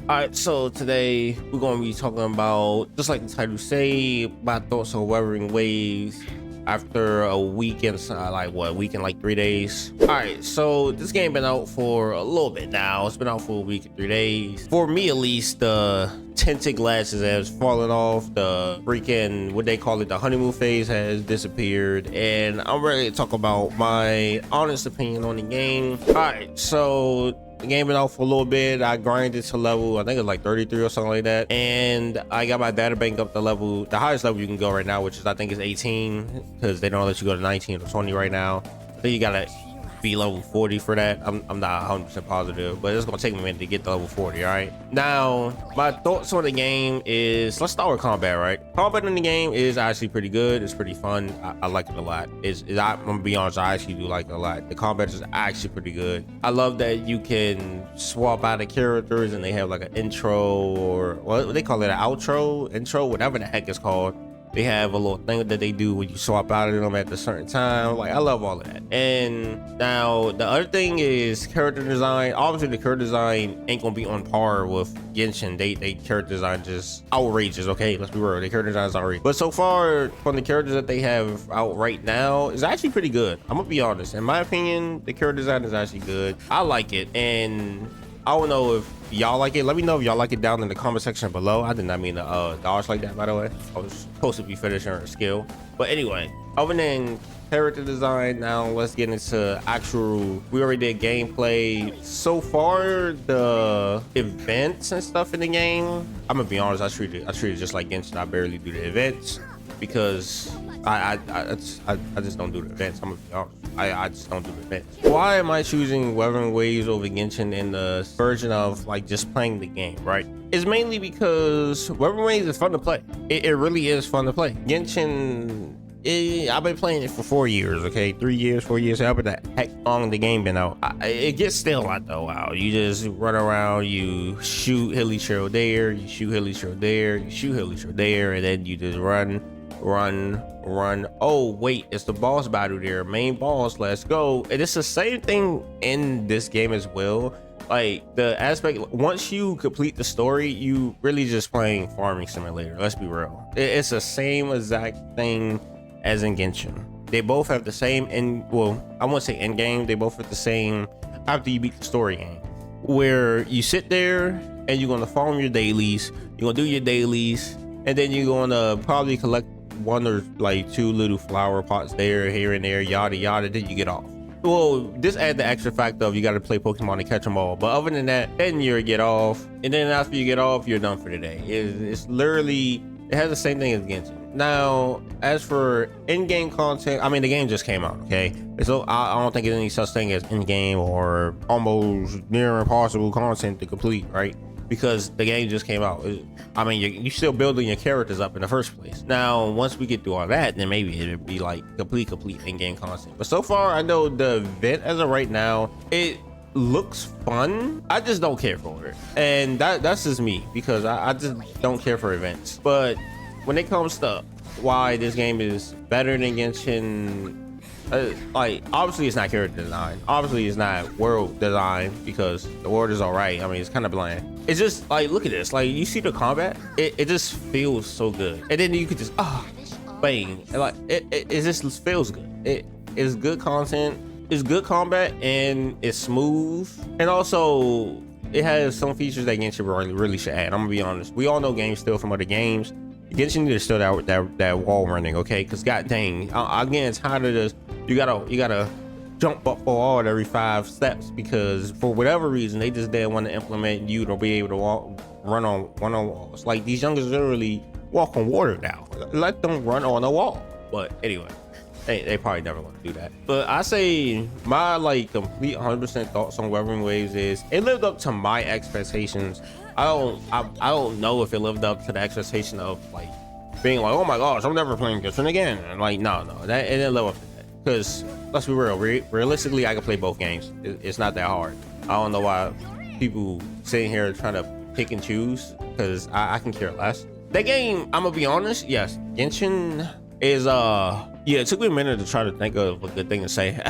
All right, so today we're going to be talking about, just like the title say, my thoughts on Wuthering Waves after a weekend, like 3 days. All right, so this game been out for a little bit now. It's been out for a week and 3 days. For me, at least, the tinted glasses has fallen off. The freaking, what they call it, the honeymoon phase has disappeared. And I'm ready to talk about my honest opinion on the game. All right, so the game been out for a little bit. I grinded to level, I think it's like 33 or something like that. And I got my data bank up to level, the highest level you can go right now, which is I think is 18, because they don't let you go to 19 or 20 right now. I think you gotta be level 40 for that. I'm not 100% positive, but it's gonna take me a minute to get to level 40. All right, now my thoughts on the game is, let's start with combat. Right, combat in the game is actually pretty good. It's pretty fun. I like it a lot. I'm gonna be honest, I actually do like it a lot. The combat is actually pretty good. I love that you can swap out the characters and they have like an intro, or what they call it, an outro, intro, whatever the heck it's called. They have a little thing that they do when you swap out of them at a certain time. Like, I love all of that. And now the other thing is character design. Obviously the character design ain't gonna be on par with Genshin. They character design just outrageous. Okay, let's be real, the character design is outrageous. But so far from the characters that they have out right now, is actually pretty good. I'm gonna be honest, in my opinion, the character design is actually good. I like it, and I don't know if y'all like it. Let me know if y'all like it down in the comment section below. I did not mean to dodge like that, by the way. I was supposed to be finishing a skill. But anyway, other than character design, now let's get into actual, we already did gameplay. So far, the events and stuff in the game, I'm gonna be honest, I treat it just like Genshin. I barely do the events because I just don't do the events. I'm gonna be honest. I just don't do the events. Why am I choosing Wuthering Waves over Genshin in the version of like just playing the game, right? It's mainly because Wuthering Waves is fun to play. It really is fun to play. Genshin, I've been playing it for 4 years, okay? 3 years, 4 years, however the heck long the game been out. It gets stale after a while. You just run around, you shoot hilly trail there, you shoot hilly trail there, you shoot hilly trail there, and then you just run. Oh wait, it's the boss battle there, main boss, let's go. And it's the same thing in this game as well. Like the aspect, once you complete the story, you really just playing farming simulator. Let's be real, it's the same exact thing as in Genshin. They both have the same well, I won't say end game, they both have the same after you beat the story game, where you sit there and you're gonna farm your dailies, you're gonna do your dailies, and then you're gonna probably collect one or like two little flower pots there, here and there, yada yada, then you get off. Well, this add the extra factor of you got to play Pokemon to catch them all, but other than that, then you get off, and then after you get off, you're done for the day. It's literally, it has the same thing as Genshin. Now, as for in-game content, I mean, the game just came out, okay? So I don't think there's any such thing as in-game or almost near impossible content to complete, right? Because the game just came out. I mean, you're still building your characters up in the first place. Now, once we get through all that, then maybe it'll be like complete in-game content. But so far, I know the event as of right now, it looks fun. I just don't care for it. And that's just me, because I just don't care for events. But when it comes to why this game is better than Genshin, like, obviously it's not character design, obviously it's not world design, because the world is all right. I mean, it's kind of bland. It's just like, look at this, like, you see the combat, it just feels so good. And then you could just bang, like it just feels good. It is good content, it's good combat, and it's smooth. And also it has some features that Genshin really should add. I'm gonna be honest, we all know games still from other games. Genshin need to still that wall running, okay? Because god dang, I'm getting tired of this. You gotta jump up for wall every 5 steps, because for whatever reason they just didn't want to implement you to be able to run on walls. Like, these youngers literally walk on water now. Let them run on a wall. But anyway, they probably never want to do that. But I say my like complete 100% thoughts on Wuthering Waves is it lived up to my expectations. I don't know if it lived up to the expectation of like being like, oh my gosh, I'm never playing Genshin again. And like, no, that it didn't live up to that. Because let's be real, realistically, I can play both games. It's not that hard. I don't know why people sitting here trying to pick and choose, because I can care less. That game, I'm gonna be honest, yes, Genshin is yeah, it took me a minute to try to think of a good thing to say.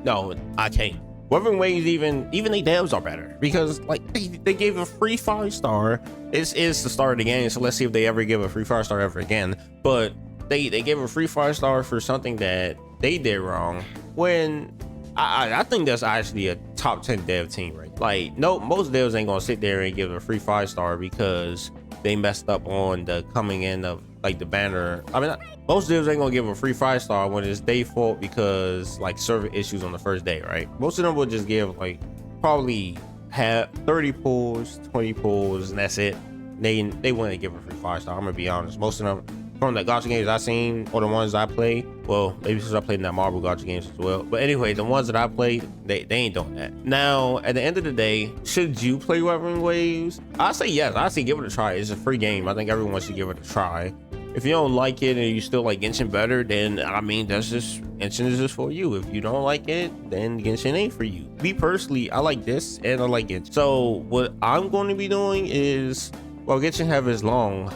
No, I can't. Wuthering Waves, even they devs are better because like they gave a free 5-star. It's the start of the game, so let's see if they ever give a free 5-star ever again. But they gave a free 5-star for something that they did wrong. When I think that's actually a top 10 dev team, right? Like, no, most devs ain't gonna sit there and give a free 5-star because they messed up on the coming in of like the banner. I mean, most devs ain't gonna give a free 5-star when it's their fault because like server issues on the first day, right? Most of them will just give like probably have 30 pulls, 20 pulls, and that's it. They wouldn't give a free 5-star. I'm gonna be honest. Most of them from the gacha games I seen or the ones I play, well, maybe since I played in that Marvel gacha games as well. But anyway, the ones that I played, they ain't doing that. Now, at the end of the day, should you play Wuthering Waves? I say yes. I say give it a try. It's a free game. I think everyone should give it a try. If you don't like it and you still like Genshin better, then I mean, Genshin is just for you. If you don't like it, then Genshin ain't for you. Me personally, I like this and I like Genshin. So what I'm going to be doing is, well, Genshin have is long,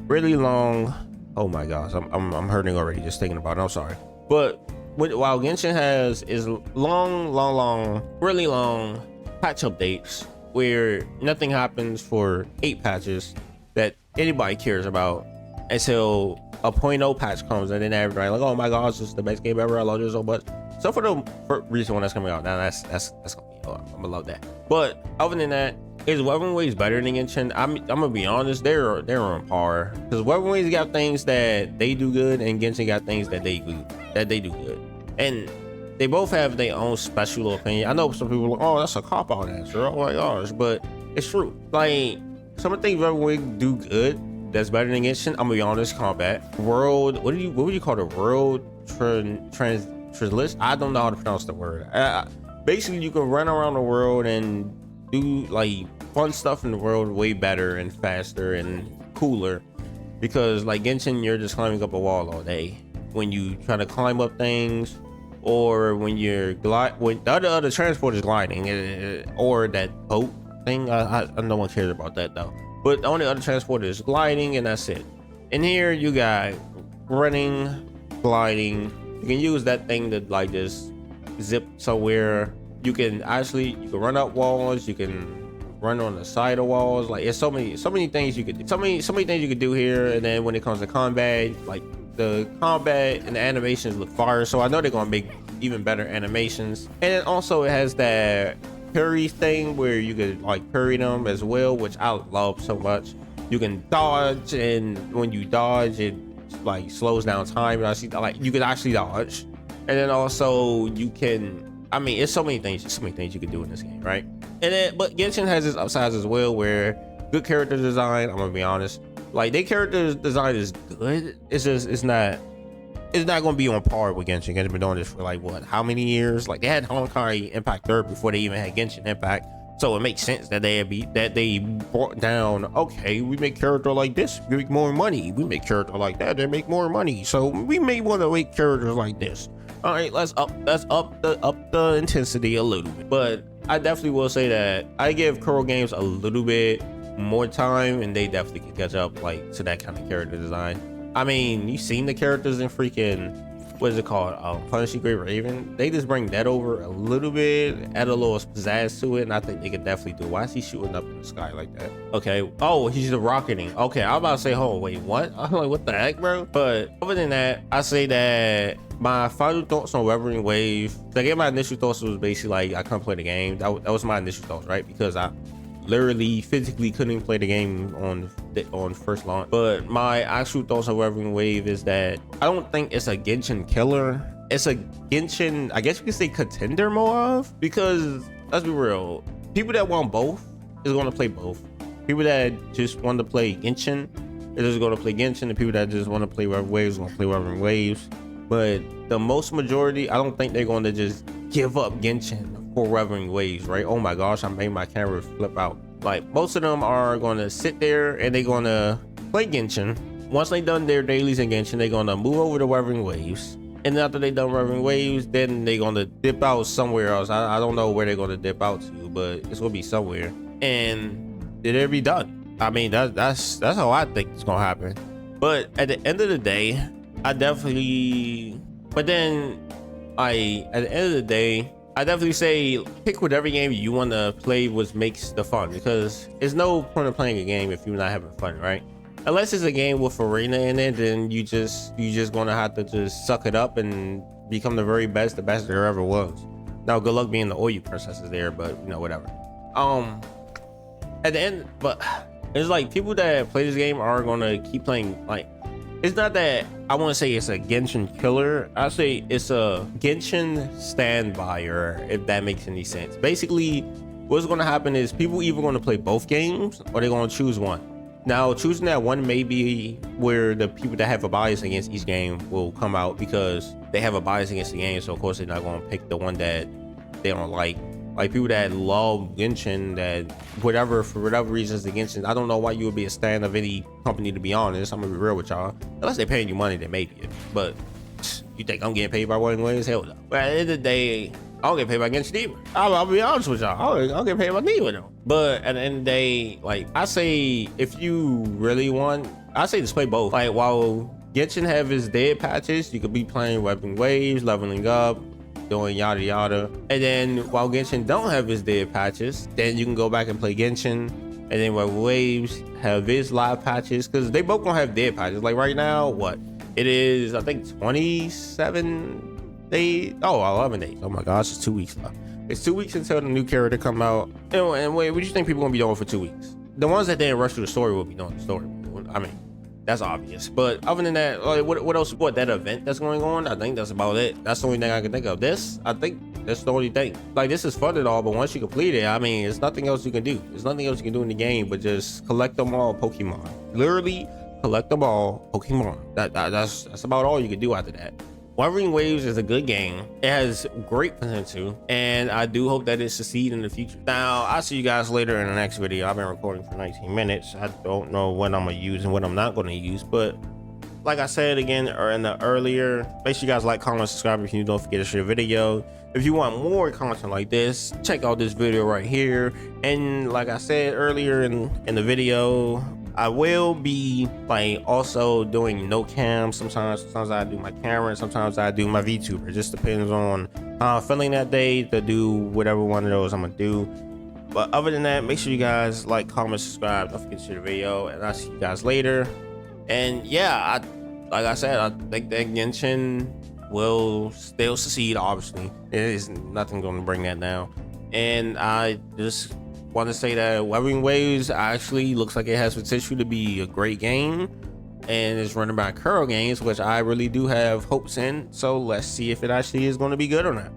really long. Oh my gosh, I'm hurting already just thinking about it. I'm sorry. But while Genshin has is long, really long patch updates where nothing happens for 8 patches that anybody cares about until a 0.0 patch comes, and then everybody like, oh my gosh, this is the best game ever. I love it so much. So for the recent one that's coming out now, that's gonna be, I'm gonna love that. But other than that, is Wuthering Waves better than Genshin? I'm gonna be honest, they're on par, because Wuthering Waves got things that they do good and Genshin got things that they do good, and they both have their own special opinion. I know some people are like, oh, that's a cop-out answer, oh my gosh, but it's true. Like, some of the things Wuthering Waves do good that's better than Genshin, I'm gonna be honest, combat, world, what would you call the world translist? I don't know how to pronounce the word. Basically, you can run around the world and do like fun stuff in the world way better and faster and cooler, because like Genshin, you're just climbing up a wall all day when you try to climb up things, or when you're when the other transport is gliding, or that boat thing. No one cares about that though. But the only other transport is gliding, and that's it. And here you got running, gliding. You can use that thing to like just zip somewhere. You can run up walls. You can run on the side of walls. Like, it's so many things you could do. So many things you could do here. And then when it comes to combat, like the combat and the animations look fire. So I know they're gonna make even better animations. And then also it has that parry thing where you could like parry them as well, which I love so much. You can dodge, and when you dodge, it like slows down time. And I see like you can actually dodge, and then also you can. I mean, it's so many things you can do in this game, right? And then, but Genshin has its upsides as well, where good character design. I'm gonna be honest, like their character design is good. It's just it's not gonna be on par with Genshin. Genshin been doing this for like what, how many years? Like they had Honkai Impact 3rd before they even had Genshin Impact, so it makes sense that they brought down. Okay, we make character like this, we make more money. We make character like that, they make more money. So we may want to make characters like this. All right, let's up the intensity a little bit. But I definitely will say that I give Kuro Games a little bit more time, and they definitely can catch up like to that kind of character design. I mean, you seen the characters in freaking, what is it called, Punishing Great Raven? They just bring that over a little bit, add a little pizzazz to it, and I think they could definitely do it. Why is he shooting up in the sky like that? Okay, oh, he's the rocketing. Okay, I'm about to say, oh wait, what? I'm like, what the heck, bro? But other than that, I say that my final thoughts on Wuthering Waves, like my initial thoughts was basically like I couldn't play the game. That was my initial thoughts, right? Because I literally physically couldn't play the game on first launch. But my actual thoughts on Wuthering Wave is that I don't think it's a Genshin killer. It's a Genshin, I guess you could say, contender more of, because let's be real, people that want both is going to play both. People that just want to play Genshin is just going to play Genshin. The people that just want to play Wuthering Waves are going to play Wuthering Waves. But the most majority, I don't think they're going to just give up Genshin for Wuthering Waves, right? Oh my gosh, I made my camera flip out. Like, most of them are going to sit there and they're going to play Genshin. Once they done their dailies in Genshin, they're going to move over to Wuthering Waves. And after they done Wuthering Waves, then they're going to dip out somewhere else. I don't know where they're going to dip out to, but it's going to be somewhere. And they'll be done. I mean, that's how I think it's going to happen. But at the end of the day, I definitely, but then At the end of the day, I definitely say pick whatever game you want to play, what makes the fun, because there's no point of playing a game if you're not having fun, right? Unless it's a game with arena in it, then you just gonna have to just suck it up and become the very best, the best there ever was. Now, good luck being the Oyu princesses there, but you know, whatever. At the end, but it's like people that play this game are gonna keep playing. Like, it's not that I want to say it's a Genshin killer. I say it's a Genshin standbyer, if that makes any sense. Basically, what's gonna happen is people either gonna play both games or they're gonna choose one. Now, choosing that one may be where the people that have a bias against each game will come out, because they have a bias against the game, so of course they're not going to pick the one that they don't like. Like people that love Genshin, that whatever, for whatever reasons, the Genshin, I don't know why you would be a stan of any company, to be honest. I'm gonna be real with y'all. Unless they're paying you money, then maybe. But you think I'm getting paid by WutheringWaves? Hell no. But at the end of the day, I don't get paid by Genshin either. I'll be honest with y'all. I don't get paid by neither though. But at the end of the day, like I say, if you really want, I say just play both. Like while Genshin have his dead patches, you could be playing WutheringWaves, leveling up, doing yada yada. And then while Genshin don't have his dead patches, then you can go back and play Genshin. And then WutheringWaves have his live patches, because they both gonna have dead patches. Like right now, what it is, I think 27 days. Oh, 11 days. Oh my gosh, it's 2 weeks left. It's 2 weeks until the new character come out. And wait, what do you think people gonna be doing for 2 weeks? The ones that didn't rush through the story will be doing the story. I mean, that's obvious. But other than that, like what else? What, that event that's going on? I think that's about it. That's the only thing I can think of. I think that's the only thing. Like, this is fun and all, but once you complete it, I mean, there's nothing else you can do. There's nothing else you can do in the game but just collect them all Pokemon. Literally collect them all Pokemon. That's about all you can do after that. WutheringWaves is a good game. It has great potential, and I do hope that it succeeds in the future. Now, I'll see you guys later in the next video. I've been recording for 19 minutes. I don't know what I'm gonna use and what I'm not gonna use, but like I said again, or in the earlier, make sure you guys like, comment, subscribe if you don't forget to share the video. If you want more content like this, check out this video right here. And like I said earlier in the video, I will be like also doing no cam. Sometimes I do my camera, and sometimes I do my VTuber. It just depends on how I'm feeling that day to do whatever one of those I'm gonna do. But other than that, make sure you guys like, comment, subscribe, don't forget to share the video, and I'll see you guys later. And yeah, like I said, I think that Genshin will still succeed. Obviously, there is nothing going to bring that down. And I just want to say that WutheringWaves actually looks like it has potential to be a great game, and it's running by Curl Games, which I really do have hopes in. So let's see if it actually is going to be good or not.